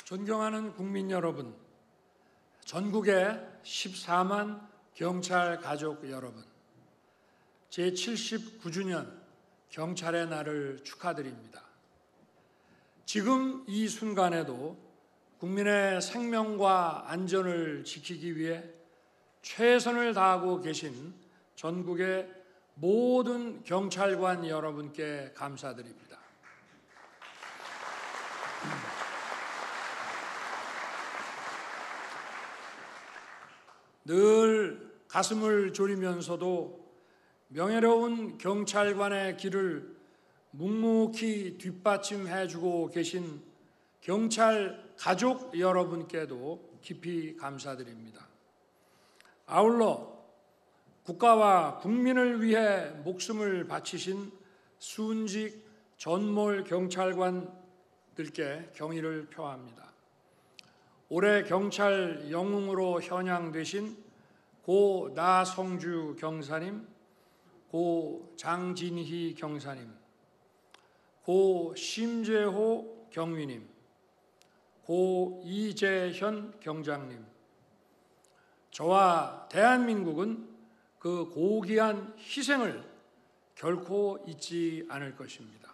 존경하는 국민 여러분, 전국의 14만 경찰 가족 여러분, 제79주년 경찰의 날을 축하드립니다. 지금 이 순간에도 국민의 생명과 안전을 지키기 위해 최선을 다하고 계신 전국의 모든 경찰관 여러분께 감사드립니다. 늘 가슴을 졸이면서도 명예로운 경찰관의 길을 묵묵히 뒷받침해주고 계신 경찰 가족 여러분께도 깊이 감사드립니다. 아울러 국가와 국민을 위해 목숨을 바치신 순직 전몰 경찰관들께 경의를 표합니다. 올해 경찰 영웅으로 현양되신 고 나성주 경사님, 고 장진희 경사님, 고 심재호 경위님, 고 이재현 경장님, 저와 대한민국은 그 고귀한 희생을 결코 잊지 않을 것입니다.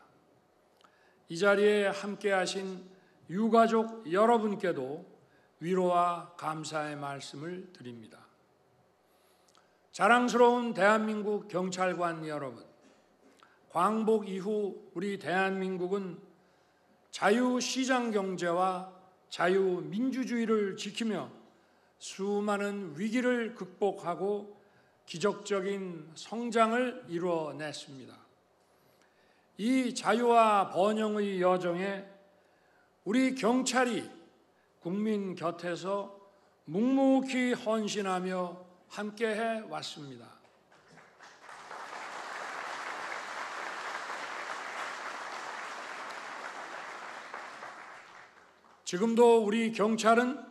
이 자리에 함께하신 유가족 여러분께도 위로와 감사의 말씀을 드립니다. 자랑스러운 대한민국 경찰관 여러분, 광복 이후 우리 대한민국은 자유시장 경제와 자유민주주의를 지키며 수많은 위기를 극복하고 기적적인 성장을 이루어냈습니다. 이 자유와 번영의 여정에 우리 경찰이 국민 곁에서 묵묵히 헌신하며 함께해 왔습니다. 지금도 우리 경찰은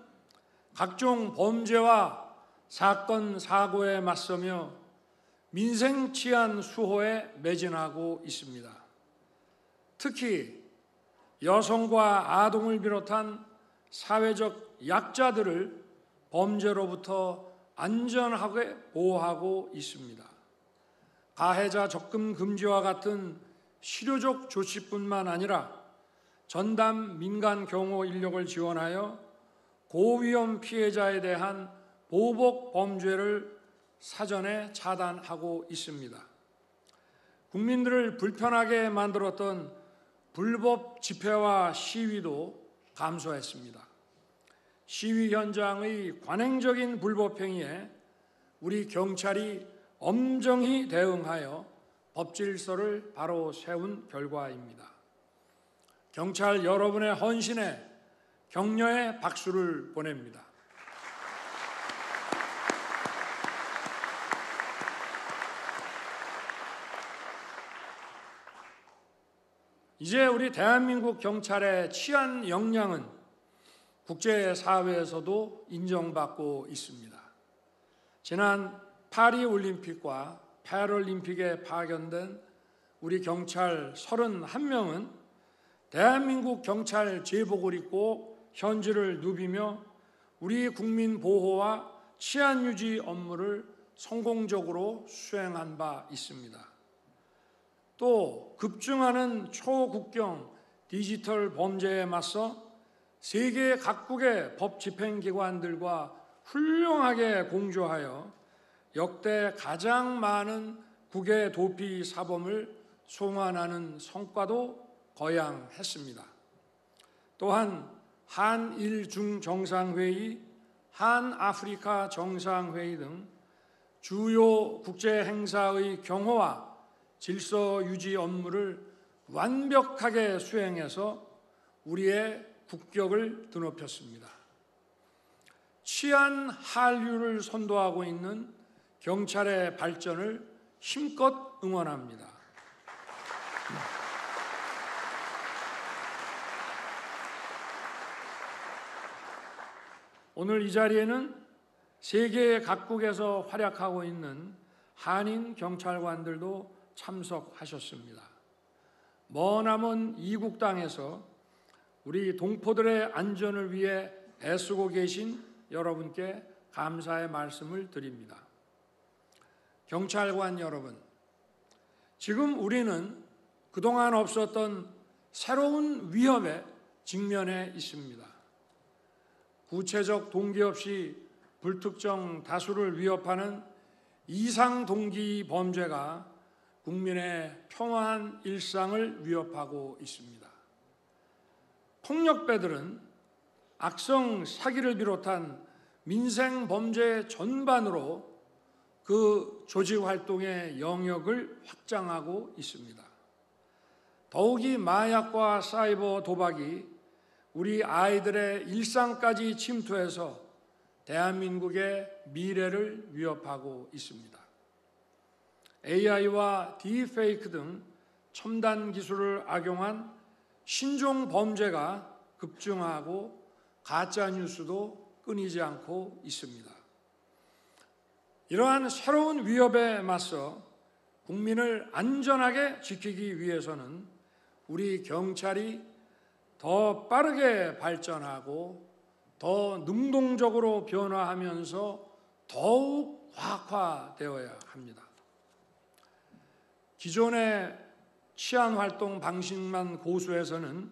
각종 범죄와 사건, 사고에 맞서며 민생 치안 수호에 매진하고 있습니다. 특히 여성과 아동을 비롯한 사회적 약자들을 범죄로부터 안전하게 보호하고 있습니다. 가해자 접근 금지와 같은 실효적 조치뿐만 아니라 전담 민간 경호 인력을 지원하여 고위험 피해자에 대한 보복 범죄를 사전에 차단하고 있습니다. 국민들을 불편하게 만들었던 불법 집회와 시위도 감소했습니다. 시위 현장의 관행적인 불법 행위에 우리 경찰이 엄정히 대응하여 법 질서를 바로 세운 결과입니다. 경찰 여러분의 헌신에 격려의 박수를 보냅니다. 이제 우리 대한민국 경찰의 치안 역량은 국제사회에서도 인정받고 있습니다. 지난 파리올림픽과 패럴림픽에 파견된 우리 경찰 31명은 대한민국 경찰 제복을 입고 현지를 누비며 우리 국민 보호와 치안 유지 업무를 성공적으로 수행한 바 있습니다. 또 급증하는 초국경 디지털 범죄에 맞서 세계 각국의 법 집행기관들과 훌륭하게 공조하여 역대 가장 많은 국외 도피 사범을 송환하는 성과도 거양했습니다. 또한 한일 중 정상회의, 한아프리카 정상회의 등 주요 국제 행사의 경호와 질서 유지 업무를 완벽하게 수행해서 우리의 국격을 드높였습니다. 치안 한류를 선도하고 있는 경찰의 발전을 힘껏 응원합니다. 오늘 이 자리에는 세계 각국에서 활약하고 있는 한인 경찰관들도 참석하셨습니다. 머나먼 이국 땅에서 우리 동포들의 안전을 위해 애쓰고 계신 여러분께 감사의 말씀을 드립니다. 경찰관 여러분, 지금 우리는 그동안 없었던 새로운 위협에 직면해 있습니다. 구체적 동기 없이 불특정 다수를 위협하는 이상 동기 범죄가 국민의 평화한 일상을 위협하고 있습니다. 폭력배들은 악성 사기를 비롯한 민생 범죄 전반으로 그 조직 활동의 영역을 확장하고 있습니다. 더욱이 마약과 사이버 도박이 우리 아이들의 일상까지 침투해서 대한민국의 미래를 위협하고 있습니다. AI와 딥페이크 등 첨단 기술을 악용한 신종 범죄가 급증하고 가짜 뉴스도 끊이지 않고 있습니다. 이러한 새로운 위협에 맞서 국민을 안전하게 지키기 위해서는 우리 경찰이 더 빠르게 발전하고 더 능동적으로 변화하면서 더욱 과학화되어야 합니다. 기존의 치안활동 방식만 고수해서는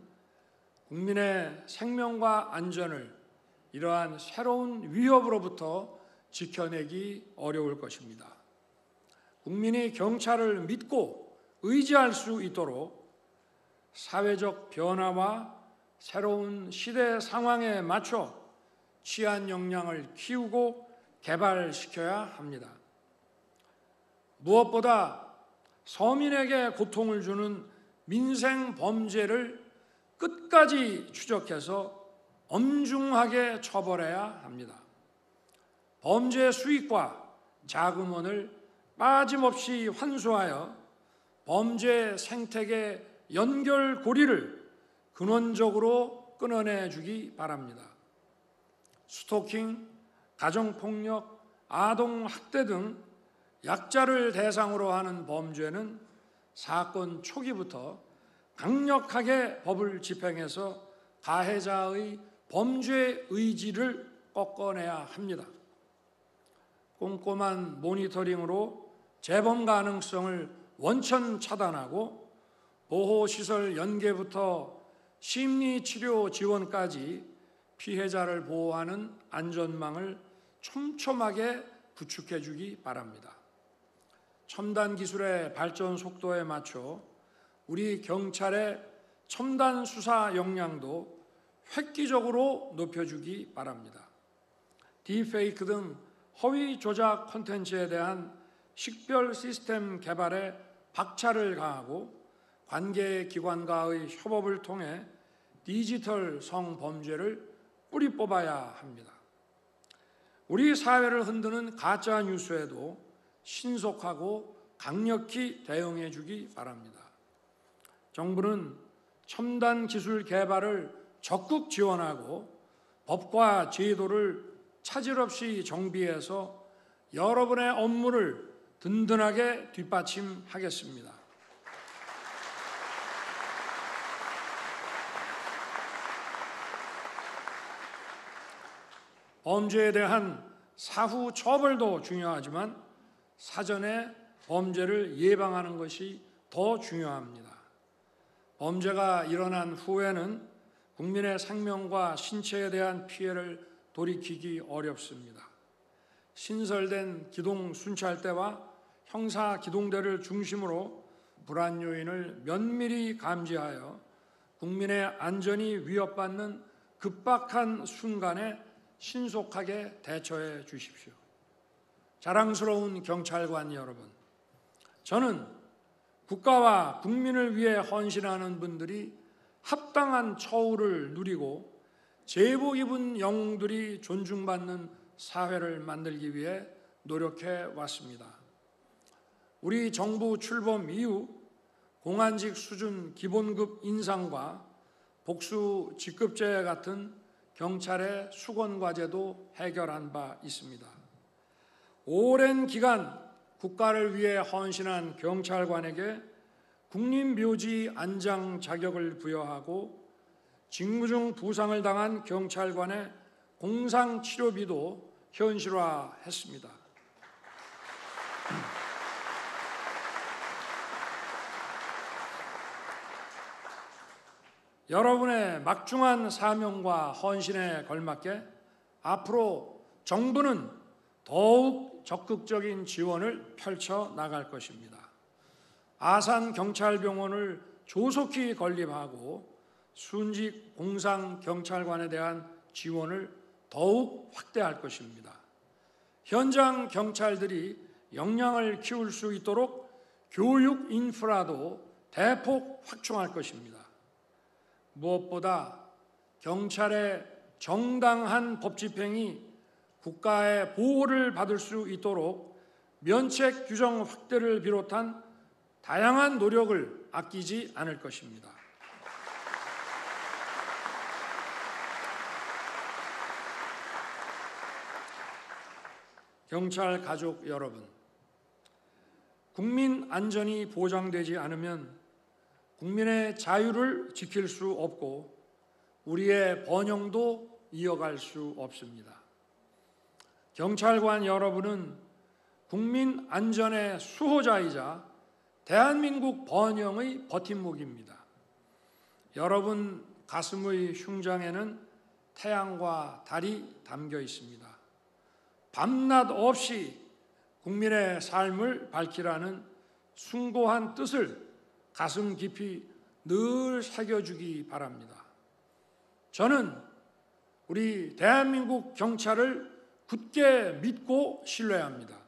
국민의 생명과 안전을 이러한 새로운 위협으로부터 지켜내기 어려울 것입니다. 국민이 경찰을 믿고 의지할 수 있도록 사회적 변화와 새로운 시대 상황에 맞춰 치안 역량을 키우고 개발시켜야 합니다. 무엇보다 서민에게 고통을 주는 민생 범죄를 끝까지 추적해서 엄중하게 처벌해야 합니다. 범죄 수익과 자금원을 빠짐없이 환수하여 범죄 생태계 연결고리를 근원적으로 끊어내주기 바랍니다. 스토킹, 가정폭력, 아동학대 등 약자를 대상으로 하는 범죄는 사건 초기부터 강력하게 법을 집행해서 가해자의 범죄 의지를 꺾어내야 합니다. 꼼꼼한 모니터링으로 재범 가능성을 원천 차단하고 보호시설 연계부터 심리치료 지원까지 피해자를 보호하는 안전망을 촘촘하게 구축해 주기 바랍니다. 첨단 기술의 발전 속도에 맞춰 우리 경찰의 첨단 수사 역량도 획기적으로 높여주기 바랍니다. 딥페이크 등 허위 조작 콘텐츠에 대한 식별 시스템 개발에 박차를 가하고 관계 기관과의 협업을 통해 디지털 성범죄를 뿌리 뽑아야 합니다. 우리 사회를 흔드는 가짜 뉴스에도 신속하고 강력히 대응해 주기 바랍니다. 정부는 첨단 기술 개발을 적극 지원하고 법과 제도를 차질 없이 정비해서 여러분의 업무를 든든하게 뒷받침하겠습니다. 범죄에 대한 사후 처벌도 중요하지만 사전에 범죄를 예방하는 것이 더 중요합니다. 범죄가 일어난 후에는 국민의 생명과 신체에 대한 피해를 돌이키기 어렵습니다. 신설된 기동 순찰대와 형사 기동대를 중심으로 불안 요인을 면밀히 감지하여 국민의 안전이 위협받는 급박한 순간에 신속하게 대처해 주십시오. 자랑스러운 경찰관 여러분, 저는 국가와 국민을 위해 헌신하는 분들이 합당한 처우를 누리고 제복 입은 영웅들이 존중받는 사회를 만들기 위해 노력해 왔습니다. 우리 정부 출범 이후 공안직 수준 기본급 인상과 복수 직급제 같은 경찰의 수건과제도 해결한 바 있습니다. 오랜 기간 국가를 위해 헌신한 경찰관에게 국립묘지 안장 자격을 부여하고 직무 중 부상을 당한 경찰관의 공상 치료비도 현실화했습니다. 여러분의 막중한 사명과 헌신에 걸맞게 앞으로 정부는 더욱 적극적인 지원을 펼쳐 나갈 것입니다. 아산경찰병원을 조속히 건립하고 순직 공상경찰관에 대한 지원을 더욱 확대할 것입니다. 현장 경찰들이 역량을 키울 수 있도록 교육 인프라도 대폭 확충할 것입니다. 무엇보다 경찰의 정당한 법 집행이 국가의 보호를 받을 수 있도록 면책 규정 확대를 비롯한 다양한 노력을 아끼지 않을 것입니다. 경찰 가족 여러분, 국민 안전이 보장되지 않으면 국민의 자유를 지킬 수 없고 우리의 번영도 이어갈 수 없습니다. 경찰관 여러분은 국민 안전의 수호자이자 대한민국 번영의 버팀목입니다. 여러분 가슴의 흉장에는 태양과 달이 담겨 있습니다. 밤낮 없이 국민의 삶을 밝히라는 숭고한 뜻을 가슴 깊이 늘 새겨주기 바랍니다. 저는 우리 대한민국 경찰을 굳게 믿고 신뢰합니다.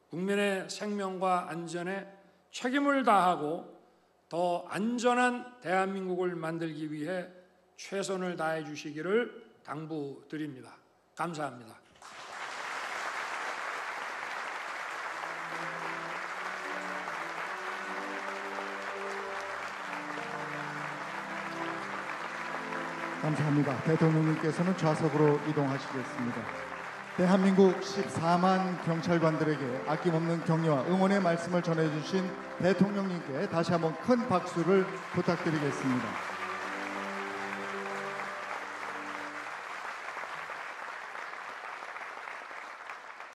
국민의 생명과 안전에 책임을 다하고 더 안전한 대한민국을 만들기 위해 최선을 다해 주시기를 당부드립니다. 감사합니다. 감사합니다. 대통령님께서는 좌석으로 이동하시겠습니다. 대한민국 14만 경찰관들에게 아낌없는 격려와 응원의 말씀을 전해주신 대통령님께 다시 한번 큰 박수를 부탁드리겠습니다.